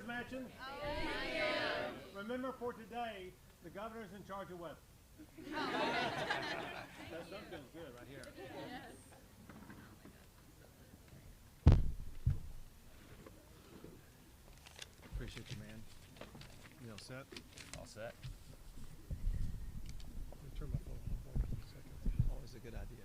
Governor's Mansion? Remember, for today, the governor's in charge of weather. That feels good right here. Appreciate you, man. You all set? All set. Let me turn my phone off for a second. Always a good idea.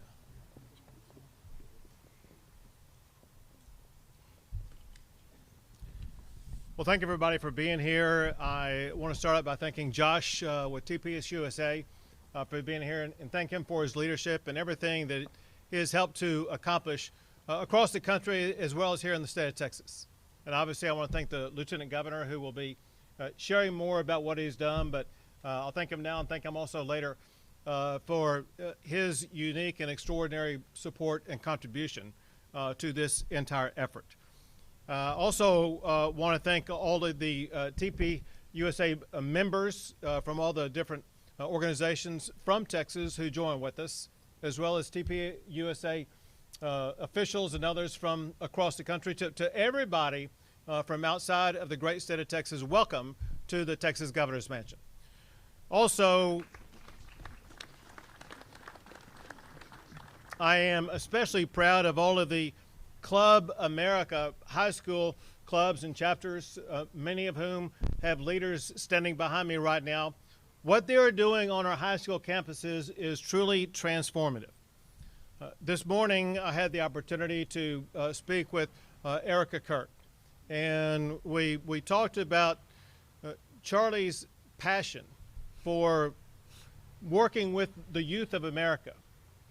Well, thank you, everybody, for being here. I want to start out by thanking Josh with TPUSA for being here and thank him for his leadership and everything that he has helped to accomplish across the country as well as here in the state of Texas. And obviously, I want to thank the Lieutenant Governor, who will be sharing more about what he's done, but I'll thank him now and thank him also later for his unique and extraordinary support and contribution to this entire effort. Also want to thank all of the TPUSA members from all the different organizations from Texas who join with us, as well as TPUSA officials and others from across the country. To everybody from outside of the great state of Texas, welcome to the Texas Governor's Mansion. Also, I am especially proud of all of the Club America high school clubs and chapters, many of whom have leaders standing behind me right now. What they are doing on our high school campuses is truly transformative. This morning, I had the opportunity to speak with Erica Kirk, and we talked about Charlie's passion for working with the youth of America,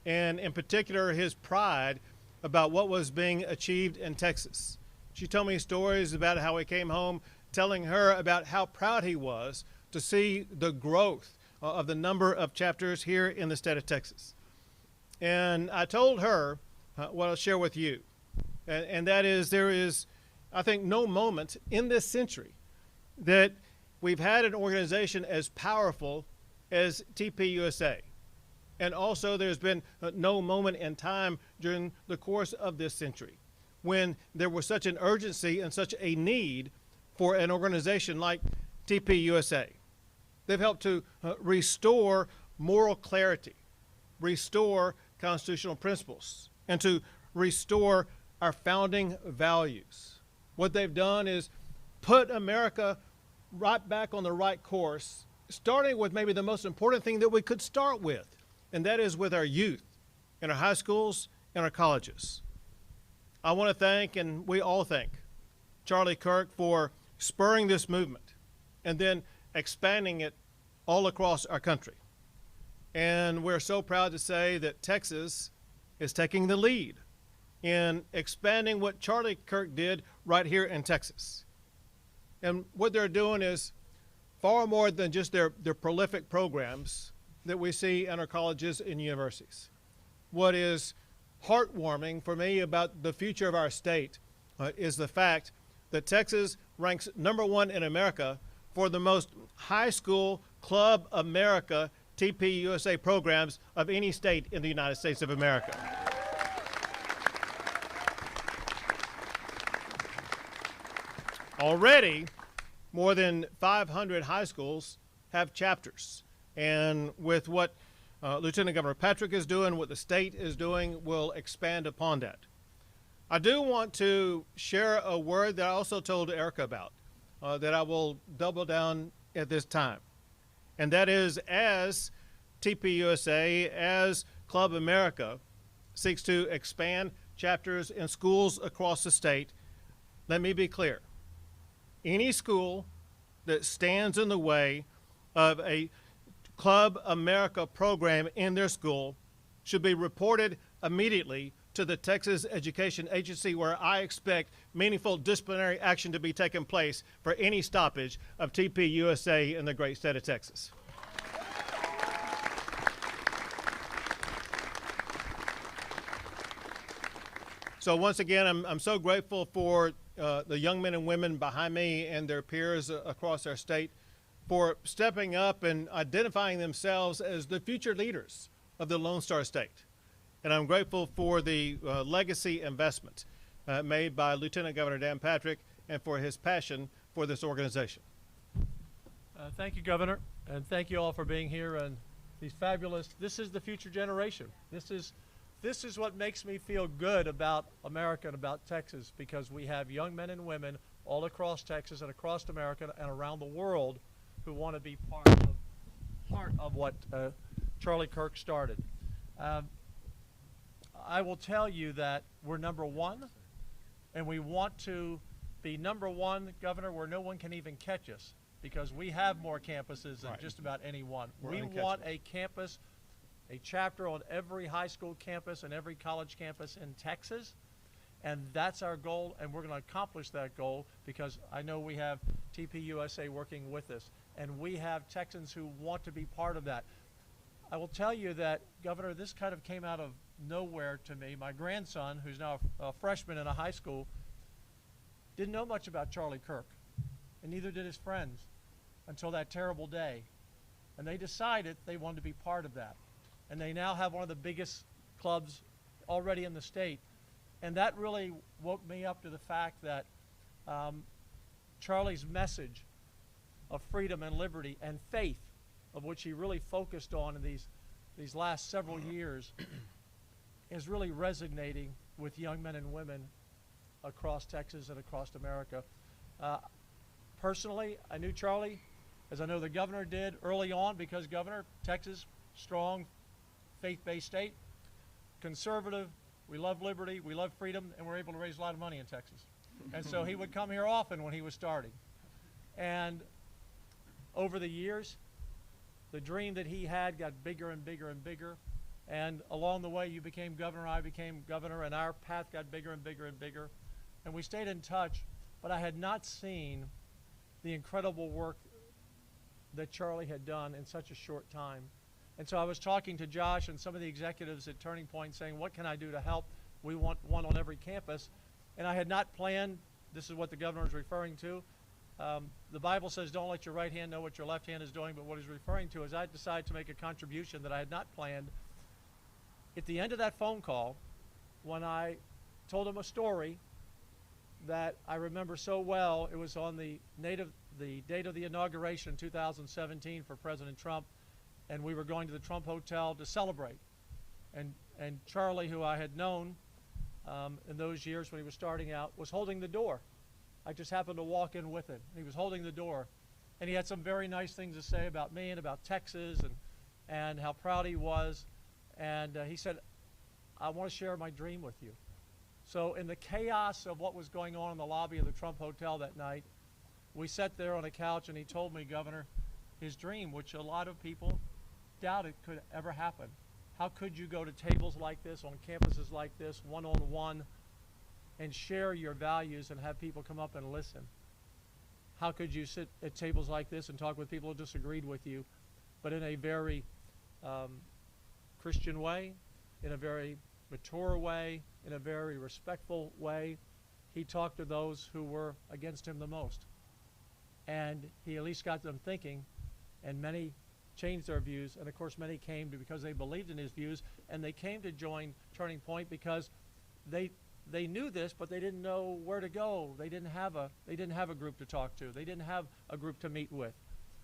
and in particular, his pride about what was being achieved in Texas. She told me stories about how he came home telling her about how proud he was to see the growth of the number of chapters here in the state of Texas. And I told her what I'll share with you, and that is there is, I think, no moment in this century that we've had an organization as powerful as TPUSA. And also there's been no moment in time during the course of this century when there was such an urgency and such a need for an organization like TPUSA. They've helped to restore moral clarity, restore constitutional principles, and to restore our founding values. What they've done is put America right back on the right course, starting with maybe the most important thing that we could start with, and that is with our youth in our high schools and our colleges. I want to thank, and we all thank, Charlie Kirk for spurring this movement and then expanding it all across our country. And we're so proud to say that Texas is taking the lead in expanding what Charlie Kirk did right here in Texas. And what they're doing is far more than just their prolific programs that we see in our colleges and universities. What is heartwarming for me about the future of our state is the fact that Texas ranks #1 in America for the most high school Club America TPUSA programs of any state in the United States of America. Already, more than 500 high schools have chapters. And with what Lieutenant Governor Patrick is doing, what the state is doing, we'll expand upon that. I do want to share a word that I also told Erica about, that I will double down at this time. And that is, as TPUSA, as Club America seeks to expand chapters in schools across the state, let me be clear. Any school that stands in the way of a Club America program in their school should be reported immediately to the Texas Education Agency, where I expect meaningful disciplinary action to be taken place for any stoppage of TPUSA in the great state of Texas. So once again, I'm so grateful for the young men and women behind me and their peers across our state for stepping up and identifying themselves as the future leaders of the Lone Star State. And I'm grateful for the legacy investment made by Lieutenant Governor Dan Patrick and for his passion for this organization. Thank you, Governor, and thank you all for being here. And these fabulous, this is the future generation. This is what makes me feel good about America and about Texas, because we have young men and women all across Texas and across America and around the world who want to be part of what Charlie Kirk started. I will tell you that we're #1, and we want to be #1, Governor, where no one can even catch us, because we have more campuses than just about any one. We want a campus, a chapter on every high school campus and every college campus in Texas, and that's our goal, and we're going to accomplish that goal because I know we have TPUSA working with us, and we have Texans who want to be part of that. I will tell you that, Governor, this kind of came out of nowhere to me. My grandson, who's now a freshman in a high school, didn't know much about Charlie Kirk, and neither did his friends until that terrible day. And they decided they wanted to be part of that. And they now have one of the biggest clubs already in the state. And that really woke me up to the fact that Charlie's message of freedom and liberty and faith, of which he really focused on in these last several years, is really resonating with young men and women across Texas and across America. Personally, I knew Charlie, as I know the governor did early on, because Governor, Texas, strong, faith-based state, conservative, we love liberty, we love freedom, and we're able to raise a lot of money in Texas. And so he would come here often when he was starting. And over the years, the dream that he had got bigger and bigger and bigger. And along the way, you became governor, I became governor, and our path got bigger and bigger and bigger. And we stayed in touch, but I had not seen the incredible work that Charlie had done in such a short time. And so I was talking to Josh and some of the executives at Turning Point saying, what can I do to help? We want one on every campus. And I had not planned, this is what the governor is referring to. The Bible says, don't let your right hand know what your left hand is doing, but what he's referring to is I decided to make a contribution that I had not planned. At the end of that phone call, when I told him a story that I remember so well, it was on the date of the inauguration, 2017, for President Trump, and we were going to the Trump Hotel to celebrate. And Charlie, who I had known in those years when he was starting out, was holding the door. I just happened to walk in with him. He was holding the door, and he had some very nice things to say about me and about Texas and how proud he was. And he said, I want to share my dream with you. So in the chaos of what was going on in the lobby of the Trump Hotel that night, we sat there on a couch, and he told me, Governor, his dream, which a lot of people doubted could ever happen. How could you go to tables like this, on campuses like this, one-on-one, and share your values and have people come up and listen? How could you sit at tables like this and talk with people who disagreed with you, but in a very Christian way, in a very mature way, in a very respectful way? He talked to those who were against him the most. And he at least got them thinking, and many changed their views, and of course many came because they believed in his views, and they came to join Turning Point because they knew this, but they didn't know where to go. They didn't have a group to talk to. They didn't have a group to meet with.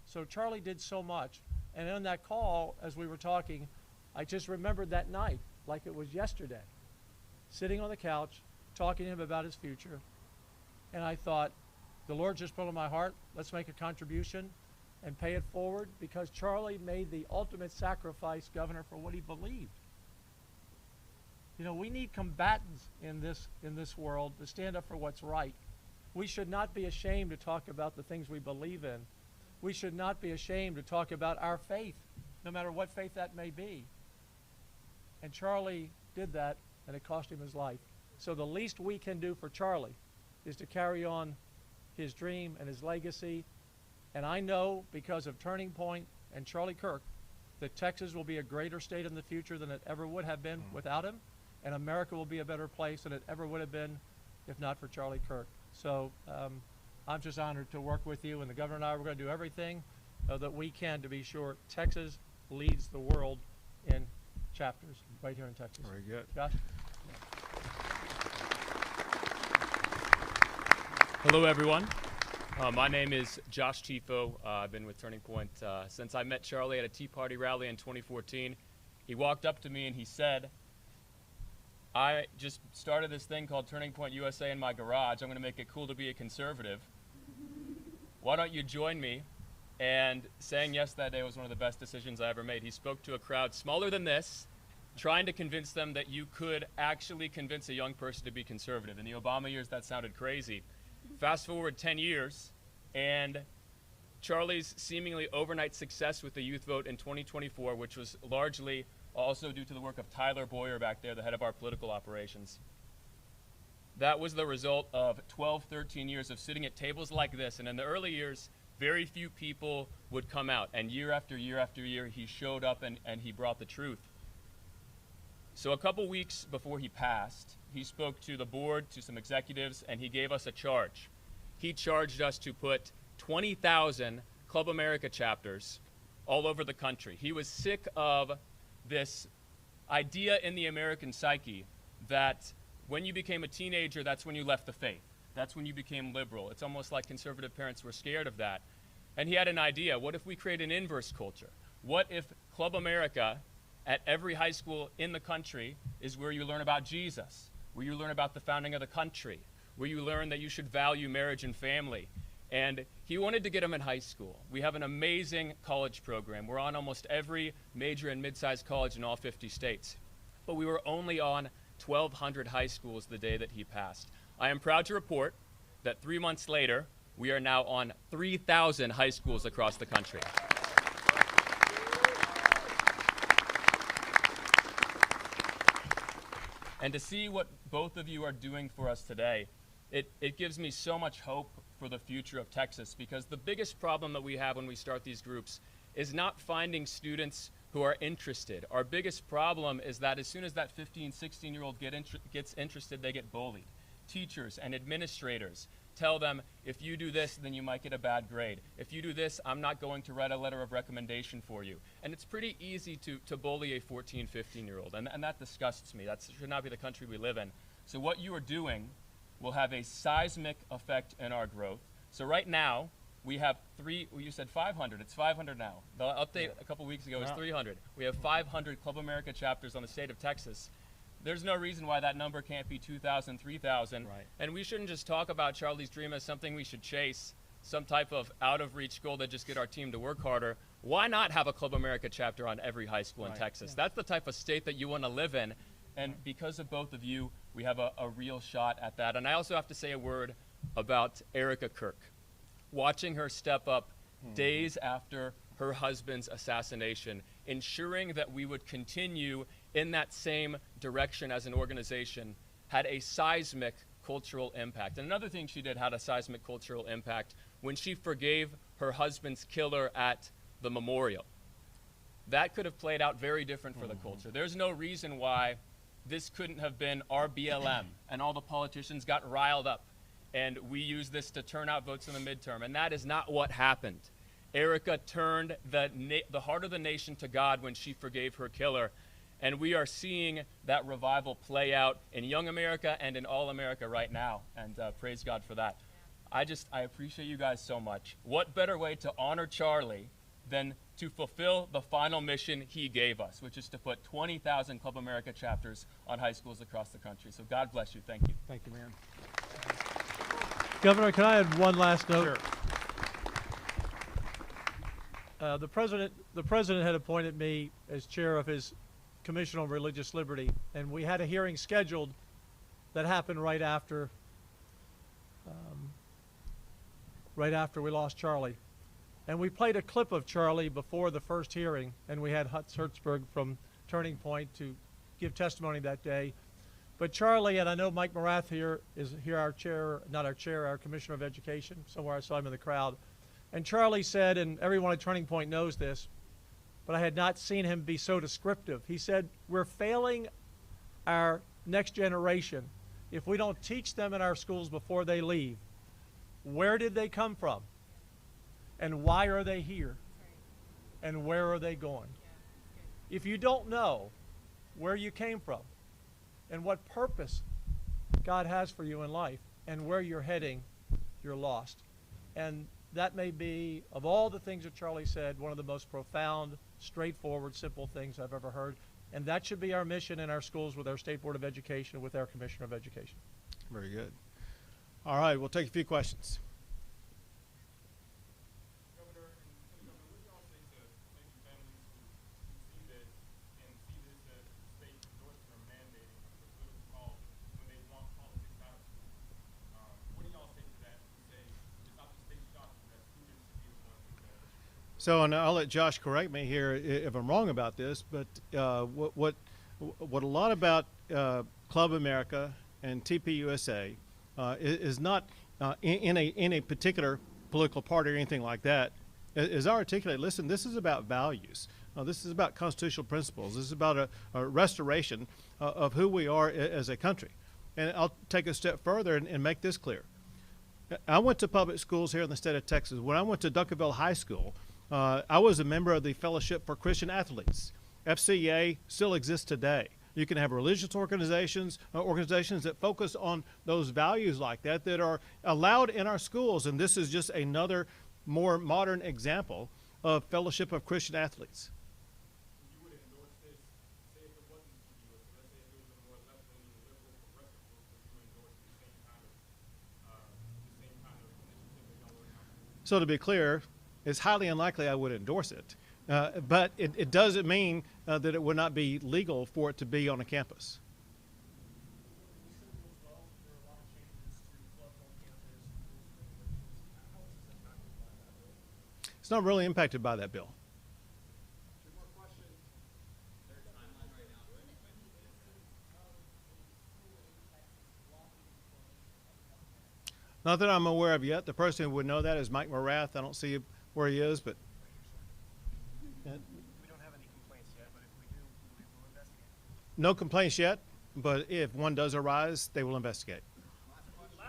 So Charlie did so much. And on that call, as we were talking, I just remembered that night like it was yesterday, sitting on the couch, talking to him about his future. And I thought, the Lord just put on my heart, let's make a contribution and pay it forward, because Charlie made the ultimate sacrifice, Governor, for what he believed. You know, we need combatants in this world to stand up for what's right. We should not be ashamed to talk about the things we believe in. We should not be ashamed to talk about our faith, no matter what faith that may be. And Charlie did that, and it cost him his life. So the least we can do for Charlie is to carry on his dream and his legacy. And I know, because of Turning Point and Charlie Kirk, that Texas will be a greater state in the future than it ever would have been without him, and America will be a better place than it ever would have been if not for Charlie Kirk. So I'm just honored to work with you, and the governor and I, we're going to do everything that we can to be sure Texas leads the world in chapters right here in Texas. Very good. Josh? Hello, everyone. My name is Josh Thifault. I've been with Turning Point since I met Charlie at a Tea Party rally in 2014. He walked up to me and he said, I just started this thing called Turning Point USA in my garage. I'm going to make it cool to be a conservative. Why don't you join me? And saying yes that day was one of the best decisions I ever made. He spoke to a crowd smaller than this, trying to convince them that you could actually convince a young person to be conservative. In the Obama years, that sounded crazy. Fast forward 10 years, and Charlie's seemingly overnight success with the youth vote in 2024, which was largely also due to the work of Tyler Boyer back there, the head of our political operations. That was the result of 12, 13 years of sitting at tables like this. And in the early years, very few people would come out. And year after year after year, he showed up and he brought the truth. So a couple weeks before he passed, he spoke to the board, to some executives, and he gave us a charge. He charged us to put 20,000 Club America chapters all over the country. He was sick of this idea in the American psyche that when you became a teenager, that's when you left the faith. That's when you became liberal. It's almost like conservative parents were scared of that. And he had an idea. What if we create an inverse culture? What if Club America at every high school in the country is where you learn about Jesus, where you learn about the founding of the country, where you learn that you should value marriage and family? And he wanted to get them in high school. We have an amazing college program. We're on almost every major and mid-sized college in all 50 states. But we were only on 1,200 high schools the day that he passed. I am proud to report that 3 months later, we are now on 3,000 high schools across the country. And to see what both of you are doing for us today, it gives me so much hope for the future of Texas, because the biggest problem that we have when we start these groups is not finding students who are interested. Our biggest problem is that as soon as that 15, 16-year-old gets interested, they get bullied. Teachers and administrators tell them, if you do this, then you might get a bad grade. If you do this, I'm not going to write a letter of recommendation for you. And it's pretty easy to bully a 14, 15-year-old, and that disgusts me. That should not be the country we live in. So what you are doing will have a seismic effect in our growth. So right now, we have you said 500, it's 500 now. The update a couple weeks ago was 300. We have 500 Club America chapters on the state of Texas. There's no reason why that number can't be 2,000, 3,000. Right. And we shouldn't just talk about Charlie's dream as something we should chase, some type of out-of-reach goal that just get our team to work harder. Why not have a Club America chapter on every high school in Texas? Yeah. That's the type of state that you want to live in. And because of both of you, we have a real shot at that. And I also have to say a word about Erica Kirk. Watching her step up days after her husband's assassination, ensuring that we would continue in that same direction as an organization, had a seismic cultural impact. And another thing she did had a seismic cultural impact when she forgave her husband's killer at the memorial. That could have played out very different for the culture. There's no reason why this couldn't have been our BLM and all the politicians got riled up and we used this to turn out votes in the midterm. And that is not what happened. Erica turned the heart of the nation to God when she forgave her killer. And we are seeing that revival play out in young America and in all America right now. And praise God for that. I appreciate you guys so much. What better way to honor Charlie than to fulfill the final mission he gave us, which is to put 20,000 Club America chapters on high schools across the country. So God bless you. Thank you. Thank you, man. Governor, can I add one last note? Sure. The president had appointed me as chair of his Commission on Religious Liberty, and we had a hearing scheduled that happened right after we lost Charlie. And we played a clip of Charlie before the first hearing, and we had Hutz Hertzberg from Turning Point to give testimony that day. But Charlie, and I know Mike Morath is our chair, not our chair, our Commissioner of Education, somewhere I saw him in the crowd. And Charlie said, and everyone at Turning Point knows this, but I had not seen him be so descriptive. He said, we're failing our next generation if we don't teach them in our schools before they leave. Where did they come from? And why are they here? And where are they going? If you don't know where you came from and what purpose God has for you in life and where you're heading, you're lost. And that may be, of all the things that Charlie said, one of the most profound, straightforward, simple things I've ever heard. And that should be our mission in our schools with our State Board of Education, with our Commissioner of Education. Very good. All right, we'll take a few questions. Governor, what do y'all say to maybe families who see this and see this as the state endorsing or mandating a political cause when they want politics out of school? What do y'all say to that? Say it's not the state's job that students should be the ones who do that. So, and I'll let Josh correct me here if I'm wrong about this, but what a lot about Club America and TPUSA is not in a particular political party or anything like that. As I articulate, listen, this is about values. This is about constitutional principles. This is about a restoration of who we are as a country. And I'll take a step further and make this clear. I went to public schools here in the state of Texas. When I went to Duncanville High School, I was a member of the Fellowship for Christian Athletes. FCA still exists today. You can have religious organizations that focus on those values like that are allowed in our schools. And this is just another more modern example of Fellowship of Christian Athletes. You would endorse this, say if it wasn't TPUSA, let's say if it was a more left-leaning, liberal, progressive group, would you endorse the same kind of initiative that y'all are now? So to be clear, it's highly unlikely I would endorse it. But it doesn't mean that it would not be legal for it to be on a campus. It's not really impacted by that bill. Two more questions. Not that I'm aware of yet. The person who would know that is Mike Morath. I don't see where he is, but We don't have any complaints yet, but if we do, we will investigate. no complaints yet. But if one does arise, they will investigate. Last question.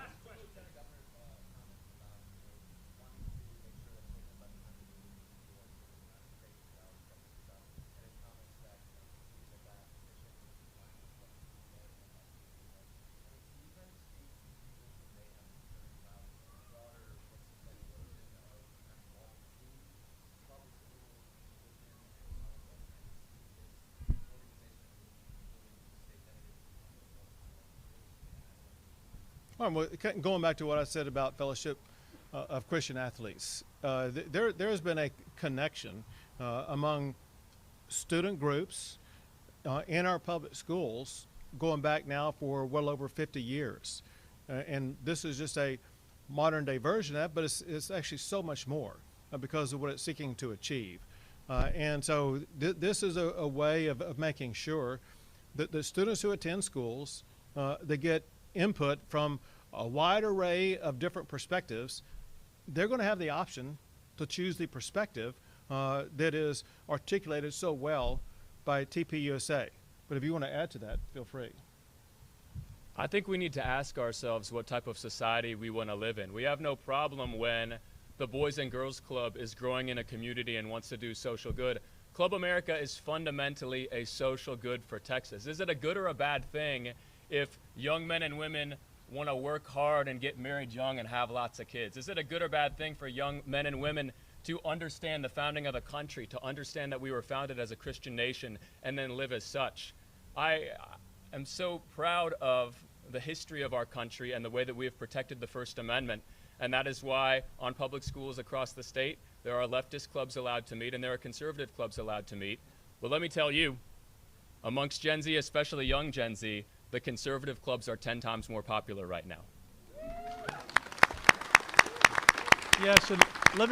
All right, well, going back to what I said about Fellowship of Christian Athletes, there has been a connection among student groups in our public schools going back now for well over 50 years. And this is just a modern day version of that, but it's actually so much more because of what it's seeking to achieve. And so this is a way of making sure that the students who attend schools, they get input from a wide array of different perspectives. They're going to have the option to choose the perspective that is articulated so well by TPUSA. But if you want to add to that, feel free. I think we need to ask ourselves what type of society we want to live in. We have no problem when the Boys and Girls Club is growing in a community and wants to do social good. Club America is fundamentally a social good for Texas. Is it a good or a bad thing if young men and women want to work hard and get married young and have lots of kids? Is it a good or bad thing for young men and women to understand the founding of the country, to understand that we were founded as a Christian nation and then live as such? I am so proud of the history of our country and the way that we have protected the First Amendment. And that is why on public schools across the state, there are leftist clubs allowed to meet and there are conservative clubs allowed to meet. But let me tell you, amongst Gen Z, especially young Gen Z, the conservative clubs are 10 times more popular right now. Yes, and let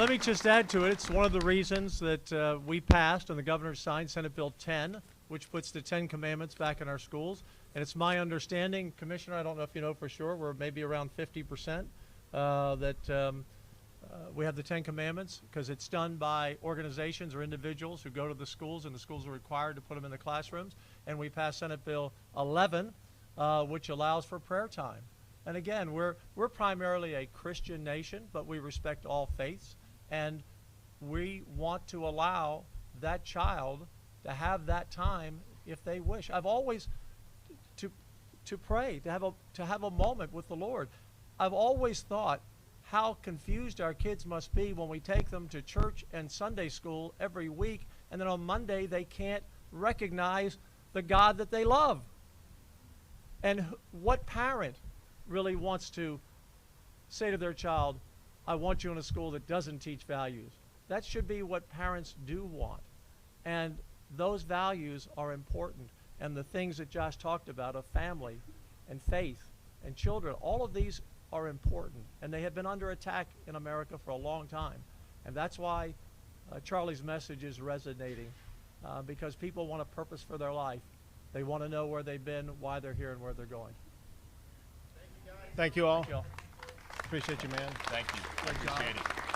me just add to it. It's one of the reasons that we passed and the governor signed Senate Bill 10, which puts the 10 Commandments back in our schools. And it's my understanding, Commissioner, I don't know if you know for sure, we're maybe around 50% that we have the 10 Commandments, because it's done by organizations or individuals who go to the schools, and the schools are required to put them in the classrooms. And we passed Senate Bill 11, which allows for prayer time. And again, we're primarily a Christian nation, but we respect all faiths, and we want to allow that child to have that time if they wish. I've always to pray, to have a moment with the Lord. I've always thought how confused our kids must be when we take them to church and Sunday school every week, and then on Monday they can't recognize the God that they love. And what parent really wants to say to their child, I want you in a school that doesn't teach values? That should be what parents do want. And those values are important. And the things that Josh talked about of family and faith and children, all of these are important. And they have been under attack in America for a long time. And that's why Charlie's message is resonating, because people want a purpose for their life. They want to know where they've been, why they're here, and where they're going. Thank you all. Thank you all. Appreciate you, man. Thank you. I appreciate it.